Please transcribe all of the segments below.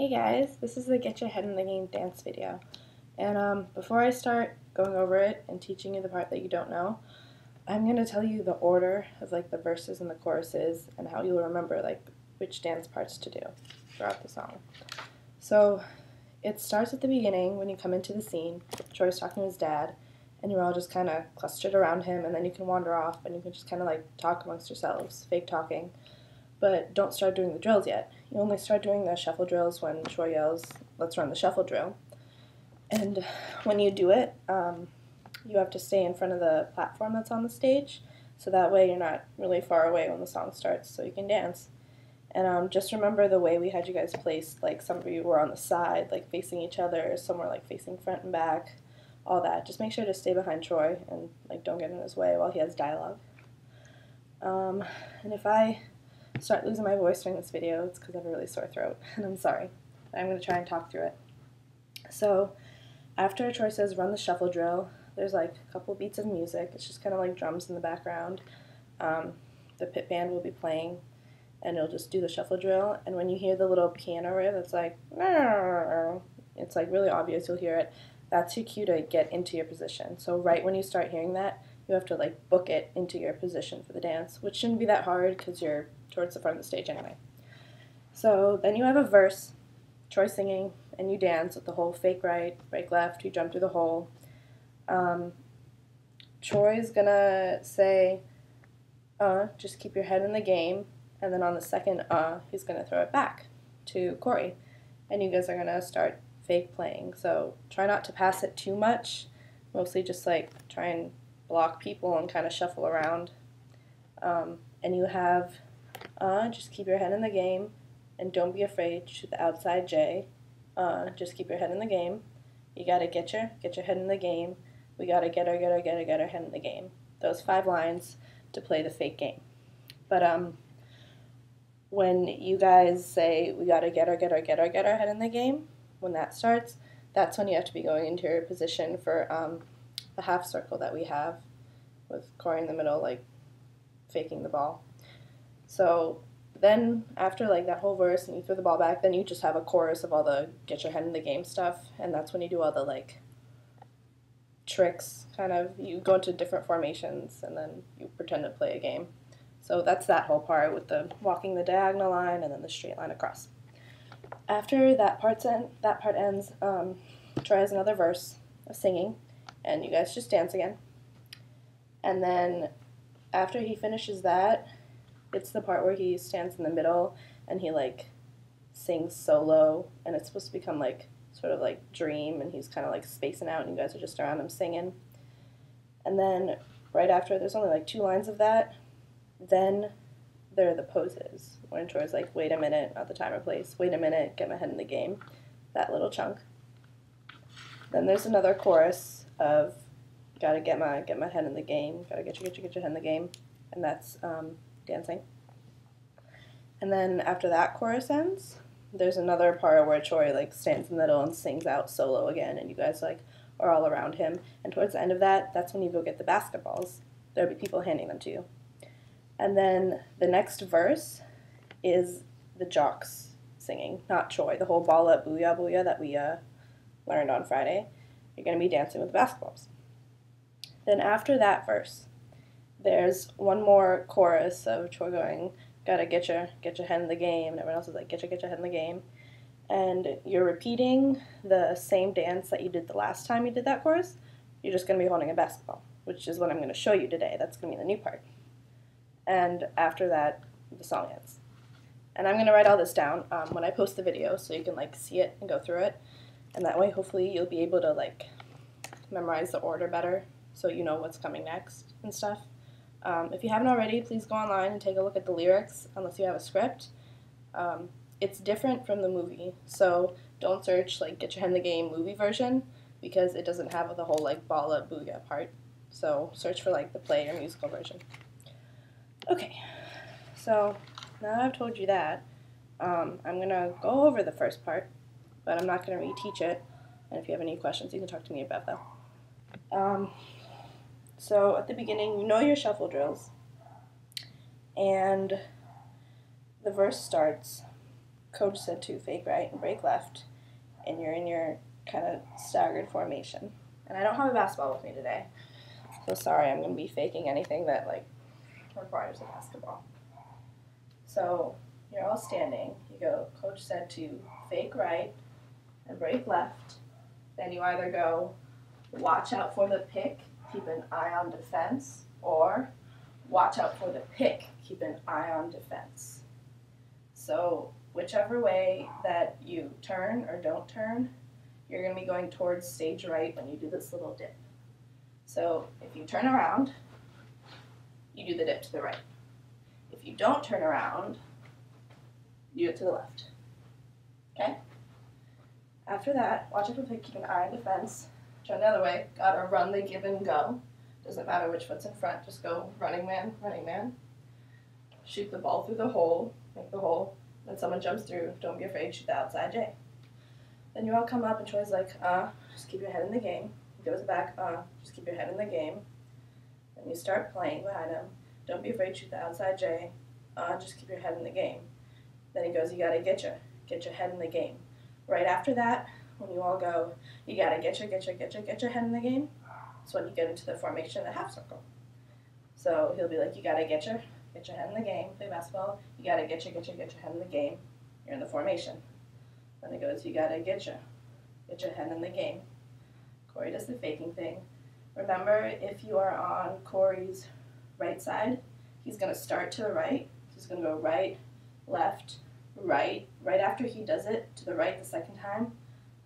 Hey guys, this is the Get Your Head in the Game dance video. And before I start going over it and teaching you the part that you don't know, I'm going to tell you the order of like the verses and the choruses and how you'll remember like which dance parts to do throughout the song. So it starts at the beginning when you come into the scene. Troy's talking to his dad, and you're all just kind of clustered around him, and then you can wander off and you can just kind of like talk amongst yourselves, fake talking. But don't start doing the drills yet. You only start doing the shuffle drills when Troy yells, "Let's run the shuffle drill." And when you do it, you have to stay in front of the platform that's on the stage, so that way you're not really far away when the song starts, so you can dance. And just remember the way we had you guys placed, like some of you were on the side, like facing each other, some were like facing front and back, all that. Just make sure to stay behind Troy and like don't get in his way while he has dialogue. And if I start losing my voice during this video, it's because I have a really sore throat, and I'm sorry. I'm going to try and talk through it. So after Troy says run the shuffle drill, there's like a couple beats of music. It's just kind of like drums in the background. The pit band will be playing, and it'll just do the shuffle drill. And when you hear the little piano riff, it's like really obvious. You'll hear it. That's your cue to get into your position. So right when you start hearing that, you have to like book it into your position for the dance, which shouldn't be that hard because you're towards the front of the stage anyway. So then you have a verse, Troy singing, and you dance with the whole fake right, fake left, you jump through the hole. Troy's gonna say, just keep your head in the game, and then on the second he's gonna throw it back to Corey, and you guys are gonna start fake playing. So try not to pass it too much, mostly just like try and block people and kind of shuffle around. And you have just keep your head in the game, and don't be afraid. Shoot the outside J. Just keep your head in the game. You gotta get your head in the game. We gotta get our head in the game. Those 5 lines to play the fake game. But when you guys say we gotta get our head in the game, when that starts, that's when you have to be going into your position for the half circle that we have with Corey in the middle, like faking the ball. So then after like that whole verse and you throw the ball back, then you just have a chorus of all the get your head in the game stuff, and that's when you do all the like tricks, kind of. You go into different formations and then you pretend to play a game. So that's that whole part with the walking the diagonal line and then the straight line across. After that part ends, Troy has another verse of singing, and you guys just dance again. And then after he finishes that, it's the part where he stands in the middle and he like sings solo, and it's supposed to become like sort of like dream, and he's kind of like spacing out and you guys are just around him singing. And then right after, there's only like 2 lines of that. Then there are the poses when Troy's like, wait a minute, not the time or place, wait a minute, get my head in the game, that little chunk. Then there's another chorus of gotta get my head in the game, gotta get your head in the game, and that's dancing. And then after that chorus ends, there's another part where Troy like stands in the middle and sings out solo again, and you guys like are all around him. And towards the end of that, that's when you go get the basketballs. There'll be people handing them to you. And then the next verse is the jocks singing, not Troy. The whole ball up booyah booyah that we learned on Friday. You're gonna be dancing with the basketballs. Then after that verse, there's one more chorus of Troy going, gotta get your head in the game, and everyone else is like, get your head in the game. And you're repeating the same dance that you did the last time you did that chorus. You're just going to be holding a basketball, which is what I'm going to show you today. That's going to be the new part. And after that, the song ends. And I'm going to write all this down when I post the video, so you can like see it and go through it. And that way, hopefully, you'll be able to like memorize the order better, so you know what's coming next and stuff. If you haven't already, please go online and take a look at the lyrics, unless you have a script. It's different from the movie, so don't search like Get Your Head in the Game movie version, because it doesn't have the whole like ball up booyah part. So search for like the play or musical version. Okay, so now I've told you that, I'm going to go over the first part, but I'm not going to reteach it, and if you have any questions, you can talk to me about them. So at the beginning, you know your shuffle drills, and the verse starts, coach said to fake right and break left, and you're in your kind of staggered formation. And I don't have a basketball with me today, so sorry, I'm going to be faking anything that like requires a basketball. So you're all standing. You go, coach said to fake right and break left. Then you either go, watch out for the pick, keep an eye on defense, or watch out for the pick, keep an eye on defense. So whichever way that you turn or don't turn, you're going to be going towards stage right when you do this little dip. So if you turn around, you do the dip to the right. If you don't turn around, you do it to the left. Okay? After that, watch out for the pick, keep an eye on defense. Turn the other way, gotta run the give and go. Doesn't matter which foot's in front, just go running man, running man. Shoot the ball through the hole, make the hole. Then someone jumps through, don't be afraid, shoot the outside J. Then you all come up and Troy's like, just keep your head in the game. He goes back, just keep your head in the game. Then you start playing behind him. Don't be afraid, shoot the outside J. Just keep your head in the game. Then he goes, you gotta get your head in the game. Right after that, when you all go, you gotta get your head in the game. That's when you get into the formation, the half circle. So he'll be like, you gotta get your head in the game, play basketball. You gotta get your head in the game. You're in the formation. Then it goes, you gotta get your head in the game. Corey does the faking thing. Remember, if you are on Corey's right side, he's gonna start to the right. He's gonna go right, left, right. Right after he does it to the right the second time,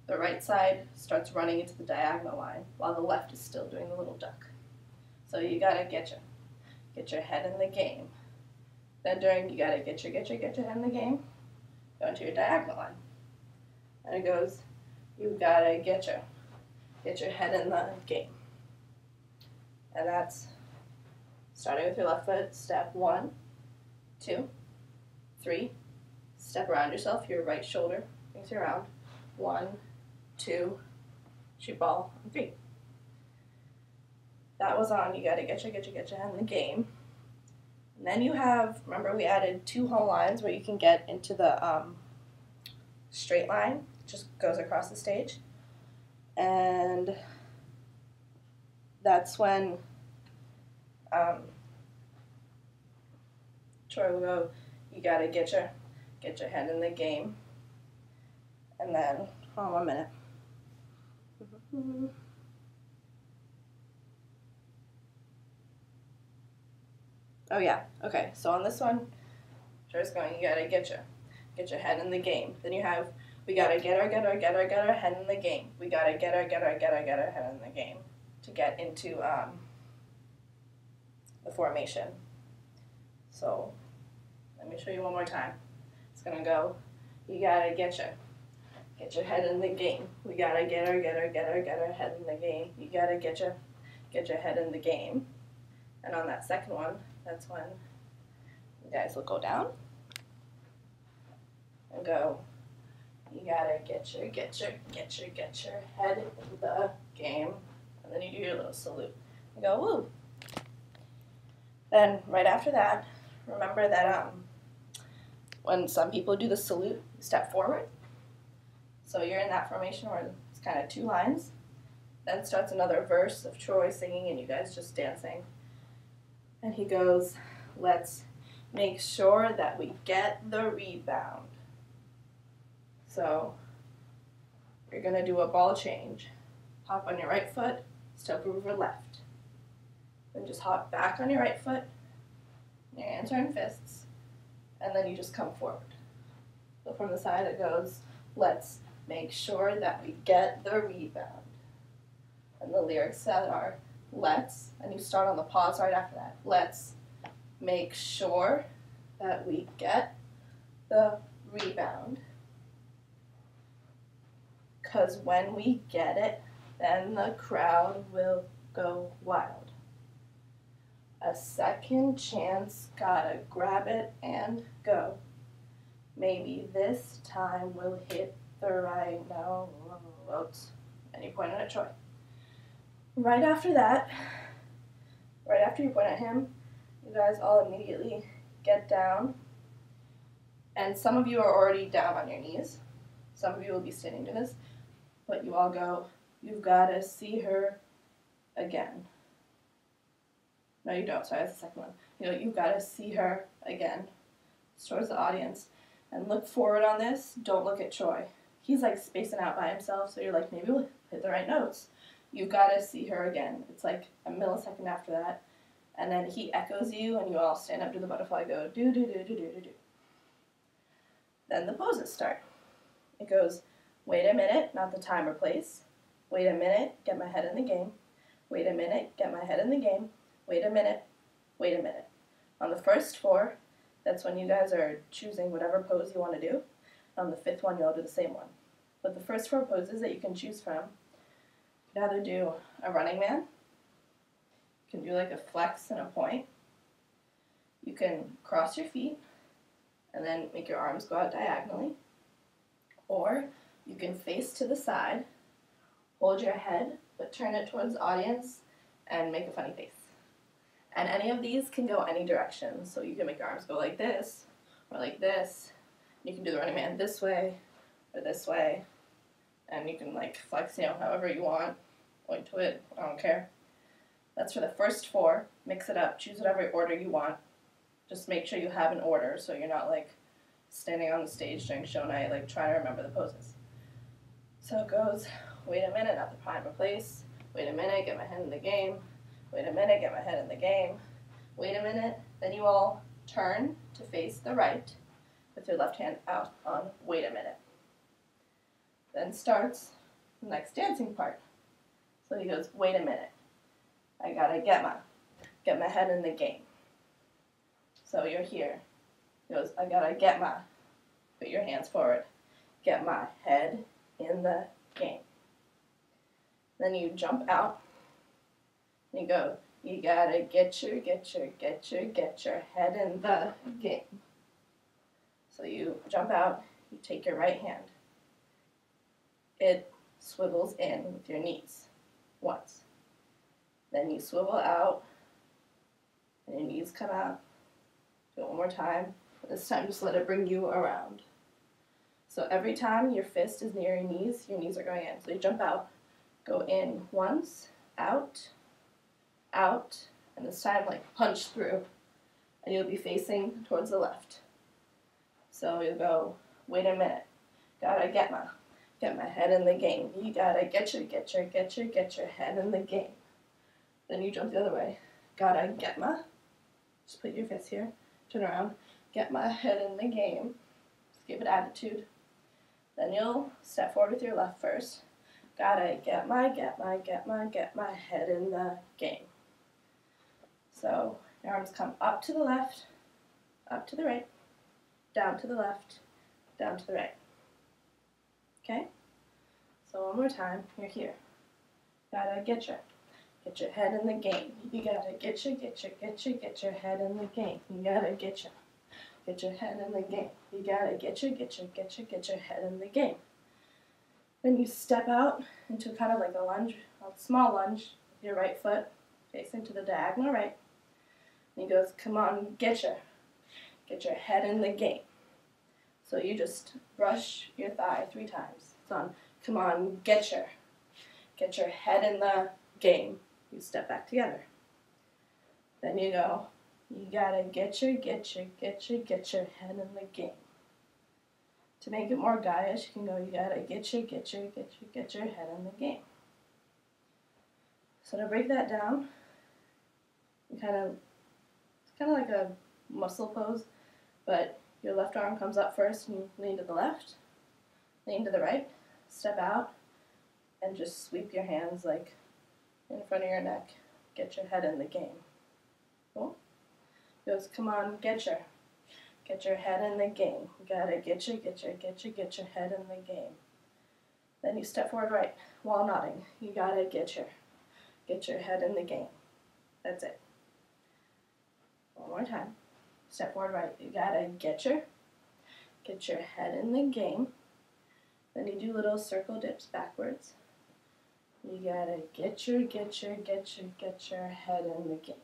the right side starts running into the diagonal line while the left is still doing the little duck. So you gotta get your head in the game. Then you gotta get your head in the game, go into your diagonal line. And it goes, you gotta get your head in the game. And that's starting with your left foot, step 1, 2, 3. Step around yourself, your right shoulder brings you around. 1, 2, shoot ball, and 3. That was on, you gotta get your head in the game. And then you have, remember we added 2 whole lines where you can get into the straight line, just goes across the stage. And that's when Troy will go, you gotta get your head in the game. And then, hold on 1 minute. Oh yeah, okay, so on this one, Troy's going, you gotta get your head in the game. Then you have, we gotta get our head in the game. We gotta get our head in the game to get into the formation. So, let me show you one more time. It's gonna go, you gotta get your head in the game. We gotta get our head in the game. You gotta get your head in the game. And on that second one, that's when you guys will go down and go, you gotta get your head in the game. And then you do your little salute. You go, woo. Then right after that, remember that when some people do the salute, you step forward. So you're in that formation where it's kind of 2 lines. Then starts another verse of Troy singing and you guys just dancing. And he goes, let's make sure that we get the rebound. So you're going to do a ball change. Hop on your right foot, step over left. Then just hop back on your right foot, your hands are in fists, and then you just come forward. So from the side it goes, let's make sure that we get the rebound. And the lyrics that are, let's, and you start on the pause right after that. Let's make sure that we get the rebound. Because when we get it, then the crowd will go wild. A second chance, gotta grab it and go. Maybe this time we'll hit the right notes. And you point at Troy. Right after that, right after you point at him, you guys all immediately get down And some of you are already down on your knees. Some of you will be standing to this. But you all go, you've got to see her again. No, you don't. Sorry, that's the second one. You know, you've got to see her again. It's towards the audience. And look forward on this. Don't look at Troy. He's like spacing out by himself, so you're like, maybe we'll hit the right notes. You've got to see her again. It's like a millisecond after that. And then he echoes you, and you all stand up to the butterfly, go do do do do do do do. Then the poses start. It goes, wait a minute, not the time or place. Wait a minute, get my head in the game. Wait a minute, get my head in the game. Wait a minute, wait a minute. On the first 4, that's when you guys are choosing whatever pose you want to do. On the 5th one, you'll do the same one. But the first 4 poses that you can choose from, you can either do a running man, you can do like a flex and a point, you can cross your feet, and then make your arms go out diagonally, or you can face to the side, hold your head, but turn it towards the audience, and make a funny face. And any of these can go any direction, so you can make your arms go like this, or like this. You can do the running man this way, or this way, and you can like flex, you know, however you want, point to it, I don't care. That's for the first 4, mix it up, choose whatever order you want. Just make sure you have an order so you're not like standing on the stage during show night like trying to remember the poses. So it goes, wait a minute, not the time or place, wait a minute, get my head in the game, wait a minute, get my head in the game, wait a minute, then you all turn to face the right with your left hand out on wait a minute. Then starts the next dancing part. So he goes, wait a minute, I gotta get my head in the game. So you're here. He goes, I gotta put your hands forward, get my head in the game. Then you jump out, and you go, you gotta get your head in the game. So you jump out, you take your right hand. It swivels in with your knees once. Then you swivel out, and your knees come out. Do it one more time. This time just let it bring you around. So every time your fist is near your knees are going in. So you jump out, go in once, out, and this time like punch through, and you'll be facing towards the left. So you'll go, wait a minute, gotta get my head in the game. You gotta get your head in the game. Then you jump the other way, gotta just put your fist here, turn around, get my head in the game. Just give it attitude. Then you'll step forward with your left first. Gotta get my head in the game. So your arms come up to the left, up to the right, down to the left, down to the right. Okay? So one more time, you're here. Gotta get your head in the game. You gotta get your head in the game. You gotta get your head in the game. You gotta get your head in the game. Then you step out into kind of like a lunge, a small lunge, with your right foot facing to the diagonal right. And he goes, come on, get your head in the game. So you just brush your thigh 3 times. It's on, come on, get your head in the game. You step back together. Then you go, you gotta get your head in the game. To make it more guyish, you can go, you gotta get your head in the game. So to break that down, you it's kind of like a muscle pose, but your left arm comes up first and you lean to the left, lean to the right, step out, and just sweep your hands like in front of your neck. Get your head in the game. Cool? He goes, come on, get your head in the game. You gotta get your head in the game. Then you step forward right while nodding. You gotta get your head in the game. That's it. One more time. Step forward right. You gotta get your head in the game. Then you do little circle dips backwards. You gotta get your head in the game.